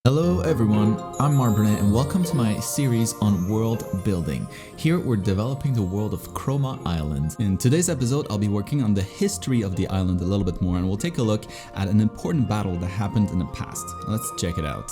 Hello everyone, I'm Marc Brunet and welcome to my series on world building. Here we're developing the world of Chroma Island. In today's episode, I'll be working on the history of the island a little bit more, and we'll take a look at an important battle that happened in the past. Let's check it out.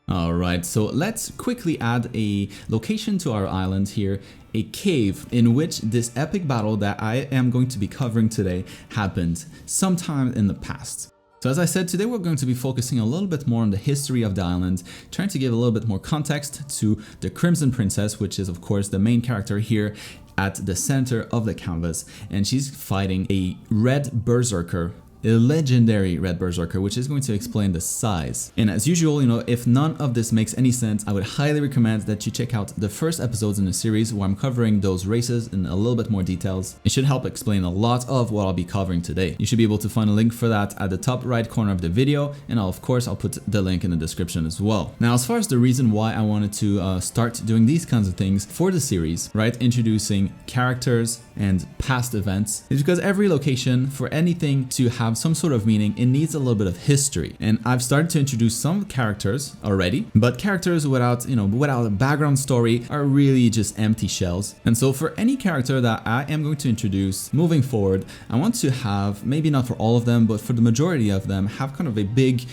Alright, so let's quickly add a location to our island here, a cave in which this epic battle that I am going to be covering today happened sometime in the past. So as I said, today we're going to be focusing a little bit more on the history of the island, trying to give a little bit more context to the Crimson Princess, which is of course the main character here at the center of the canvas, and she's fighting a red Berserker, a legendary red Berserker, which is going to explain the size. And as usual, if none of this makes any sense, I would highly recommend that you check out the first episodes in the series where I'm covering those races in a little bit more details. It should help explain a lot of what I'll be covering today. You should be able to find a link for that at the top right corner of the video, and I'll put the link in the description as well. Now, as far as the reason why I wanted to start doing these kinds of things for the series, right, introducing characters and past events, is because every location, for anything to have some sort of meaning, it needs a little bit of history. And I've started to introduce some characters already, but characters without a background story are really just empty shells. And so for any character that I am going to introduce moving forward, I want to have, maybe not for all of them, but for the majority of them, have kind of a big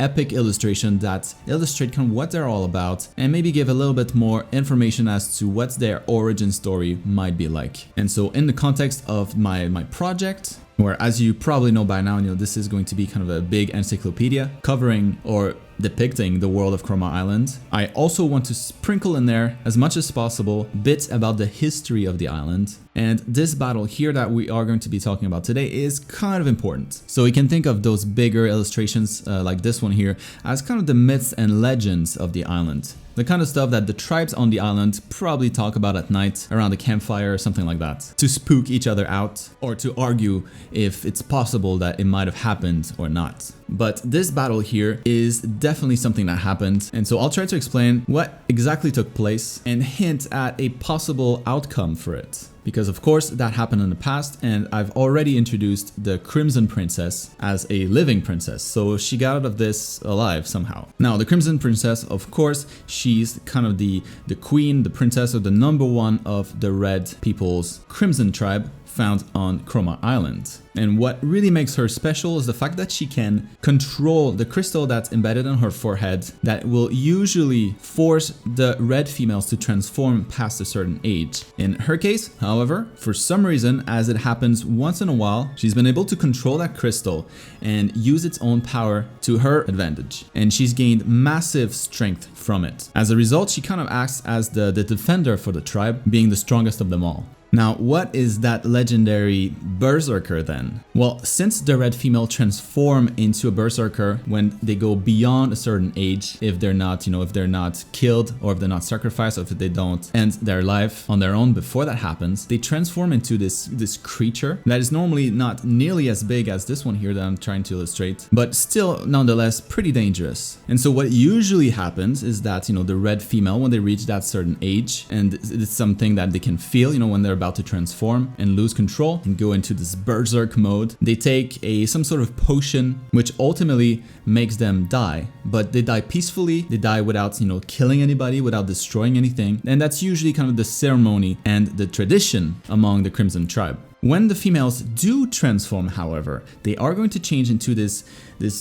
epic illustration that illustrate kind of what they're all about, and maybe give a little bit more information as to what their origin story might be like. And so in the context of my project, where, as you probably know by now, this is going to be kind of a big encyclopedia covering or depicting the world of Chroma Island, I also want to sprinkle in there as much as possible bits about the history of the island. And this battle here that we are going to be talking about today is kind of important. So we can think of those bigger illustrations like this one here as kind of the myths and legends of the island. The kind of stuff that the tribes on the island probably talk about at night around a campfire or something like that, to spook each other out or to argue if it's possible that it might have happened or not. But this battle here is definitely something that happened, and so I'll try to explain what exactly took place and hint at a possible outcome for it. Because of course that happened in the past, and I've already introduced the Crimson Princess as a living princess, so she got out of this alive somehow. Now the Crimson Princess, of course, she's kind of the queen, the princess, or the number one of the red people's Crimson tribe found on Chroma Island. And what really makes her special is the fact that she can control the crystal that's embedded on her forehead that will usually force the red females to transform past a certain age. In her case, however, for some reason, as it happens once in a while, she's been able to control that crystal and use its own power to her advantage. And she's gained massive strength from it. As a result, she kind of acts as the defender for the tribe, being the strongest of them all. Now, what is that legendary Berserker then? Well, since the red female transform into a Berserker when they go beyond a certain age, if they're not, if they're not killed, or if they're not sacrificed, or if they don't end their life on their own before that happens, they transform into this creature that is normally not nearly as big as this one here that I'm trying to illustrate, but still nonetheless pretty dangerous. And so what usually happens is that, the red female, when they reach that certain age, and it's something that they can feel, when they're about to transform and lose control and go into this berserk mode, they take some sort of potion which ultimately makes them die, but they die peacefully. They die without killing anybody, without destroying anything, and that's usually kind of the ceremony and the tradition among the Crimson tribe. When the females do transform, however, they are going to change into this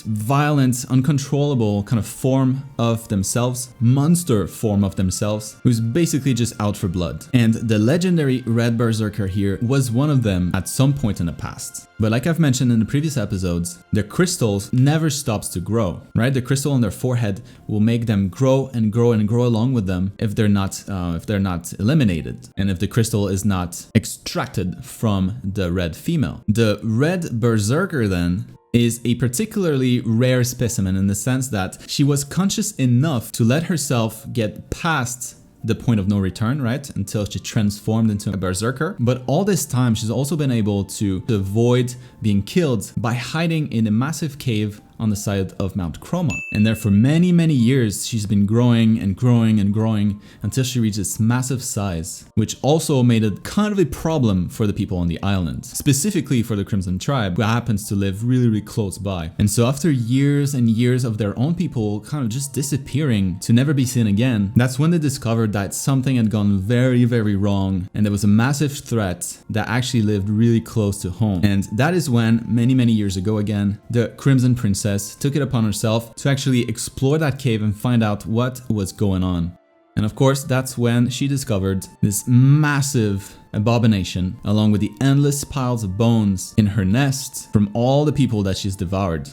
violent, uncontrollable kind of form of themselves, monster form of themselves, who's basically just out for blood. And the legendary red Berserker here was one of them at some point in the past. But like I've mentioned in the previous episodes, the crystals never stops to grow, right? The crystal on their forehead will make them grow and grow and grow along with them if they're not eliminated, and if the crystal is not extracted from the red female. The red Berserker then is a particularly rare specimen in the sense that she was conscious enough to let herself get past the point of no return, right? Until she transformed into a berserker. But all this time, she's also been able to avoid being killed by hiding in a massive cave on the side of Mount Chroma. And there for many, many years, she's been growing and growing and growing until she reached this massive size, which also made it kind of a problem for the people on the island, specifically for the Crimson Tribe, who happens to live really, really close by. And so after years and years of their own people kind of just disappearing to never be seen again, that's when they discovered that something had gone very, very wrong, and there was a massive threat that actually lived really close to home. And that is when, many, many years ago again, the Crimson Princess took it upon herself to actually explore that cave and find out what was going on. And of course, that's when she discovered this massive abomination, along with the endless piles of bones in her nest from all the people that she's devoured.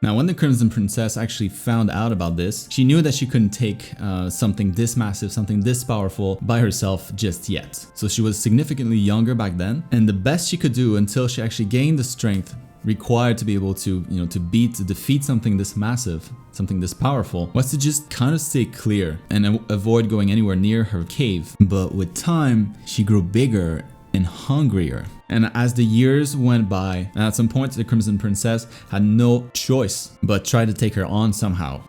Now, when the Crimson Princess actually found out about this, she knew that she couldn't take something this massive, something this powerful by herself just yet. So she was significantly younger back then, and the best she could do until she actually gained the strength required to be able to, to defeat something this massive, something this powerful, was to just kind of stay clear and avoid going anywhere near her cave. But with time, she grew bigger and hungrier. And as the years went by, and at some point the Crimson Princess had no choice but try to take her on somehow.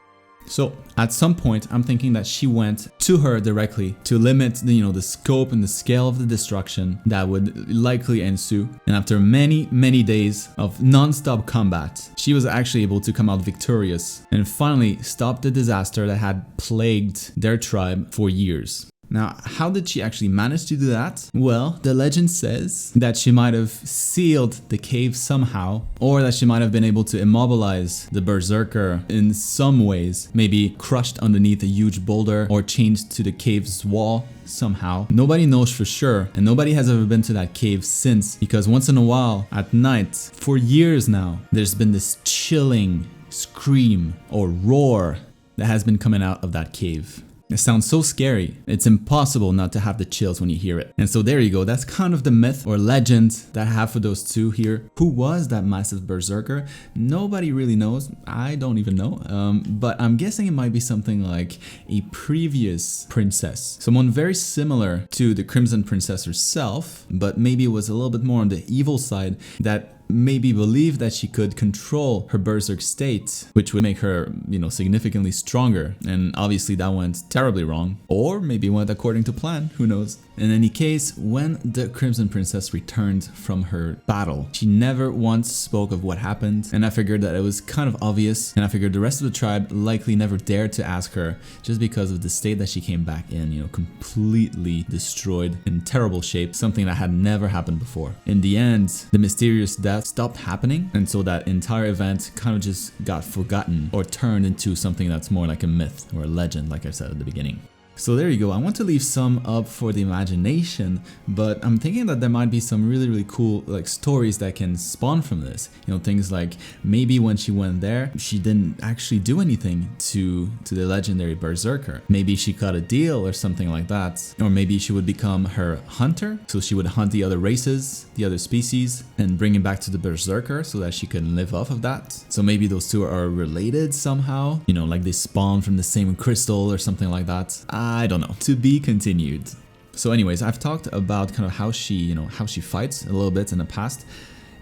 So at some point, I'm thinking that she went to her directly to limit the scope and the scale of the destruction that would likely ensue. And after many, many days of non-stop combat, she was actually able to come out victorious and finally stop the disaster that had plagued their tribe for years. Now, how did she actually manage to do that? Well, the legend says that she might have sealed the cave somehow, or that she might have been able to immobilize the Berserker in some ways, maybe crushed underneath a huge boulder or chained to the cave's wall somehow. Nobody knows for sure, and nobody has ever been to that cave since, because once in a while, at night, for years now, there's been this chilling scream or roar that has been coming out of that cave. It sounds so scary. It's impossible not to have the chills when you hear it. And so there you go. That's kind of the myth or legend that I have for those two here. Who was that massive Berserker? Nobody really knows. I don't even know. But I'm guessing it might be something like a previous princess. Someone very similar to the Crimson Princess herself, but maybe it was a little bit more on the evil side, that maybe believed that she could control her berserk state, which would make her, significantly stronger. And obviously that went terribly wrong. Or maybe went according to plan, who knows? In any case, when the Crimson Princess returned from her battle, she never once spoke of what happened, and I figured that it was kind of obvious, and I figured the rest of the tribe likely never dared to ask her just because of the state that she came back in, completely destroyed, in terrible shape, something that had never happened before. In the end, the mysterious death stopped happening, and so that entire event kind of just got forgotten or turned into something that's more like a myth or a legend, like I said at the beginning. So there you go. I want to leave some up for the imagination, but I'm thinking that there might be some really, really cool stories that can spawn from this. Things like maybe when she went there, she didn't actually do anything to the legendary Berserker. Maybe she cut a deal or something like that. Or maybe she would become her hunter, so she would hunt the other races, the other species, and bring it back to the Berserker so that she can live off of that. So maybe those two are related somehow, like they spawn from the same crystal or something like that. I don't know. To be continued. So anyways, I've talked about kind of how she fights a little bit in the past.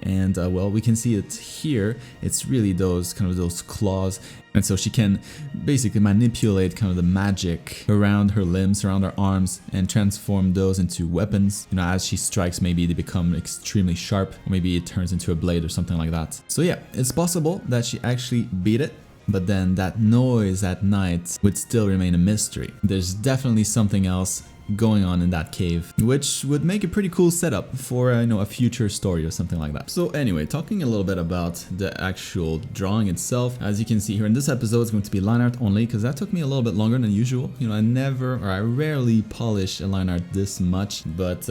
And well, we can see it here. It's really those claws. And so she can basically manipulate kind of the magic around her limbs, around her arms, and transform those into weapons. As she strikes, maybe they become extremely sharp, or maybe it turns into a blade or something like that. So yeah, it's possible that she actually beat it. But then that noise at night would still remain a mystery. There's definitely something else going on in that cave, which would make a pretty cool setup for a future story or something like that. So anyway, talking a little bit about the actual drawing itself, as you can see here in this episode, it's going to be line art only, because that took me a little bit longer than usual. I rarely polish a line art this much, but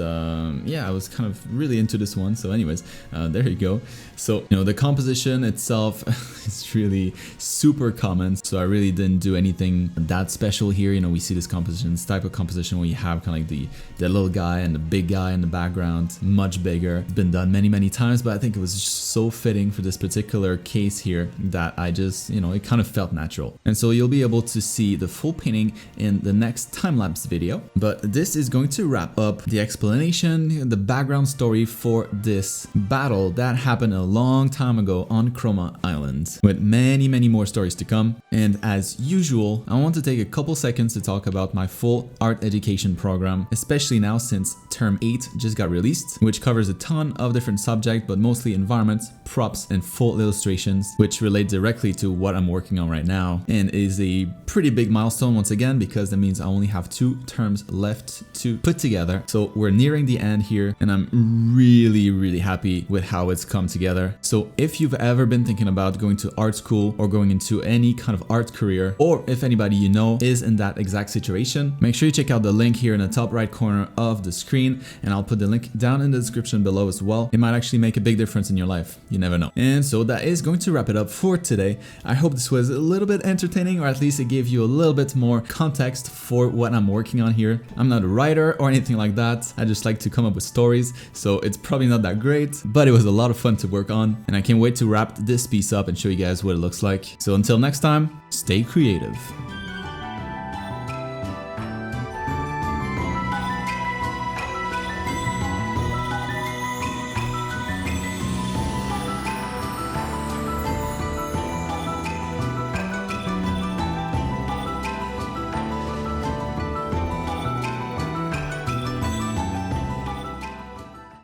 yeah, I was kind of really into this one. So anyways, there you go. So the composition itself is really super common, so I really didn't do anything that special here. We see this composition, this type of composition where you have kind of like the little guy and the big guy in the background, much bigger. It's been done many times, but I think it was just so fitting for this particular case here that I just, you know, it kind of felt natural. And so you'll be able to see the full painting in the next time-lapse video. But this is going to wrap up the explanation, the background story for this battle that happened a long time ago on Chroma Island, with many more stories to come. And as usual, I want to take a couple seconds to talk about my full art education program, especially now since term 8 just got released, which covers a ton of different subjects, but mostly environments, props, and full illustrations, which relate directly to what I'm working on right now, and is a pretty big milestone once again, because that means I only have 2 terms left to put together. So we're nearing the end here, and I'm really happy with how it's come together. So if you've ever been thinking about going to art school or going into any kind of art career, or if anybody you know is in that exact situation, make sure you check out the link here in the top right corner of the screen, and I'll put the link down in the description below as well. It might actually make a big difference in your life. You never know. And so that is going to wrap it up for today. I hope this was a little bit entertaining, or at least it gave you a little bit more context for what I'm working on here. I'm not a writer or anything like that. I just like to come up with stories, so it's probably not that great, but it was a lot of fun to work on, and I can't wait to wrap this piece up and show you guys what it looks like. So until next time, stay creative.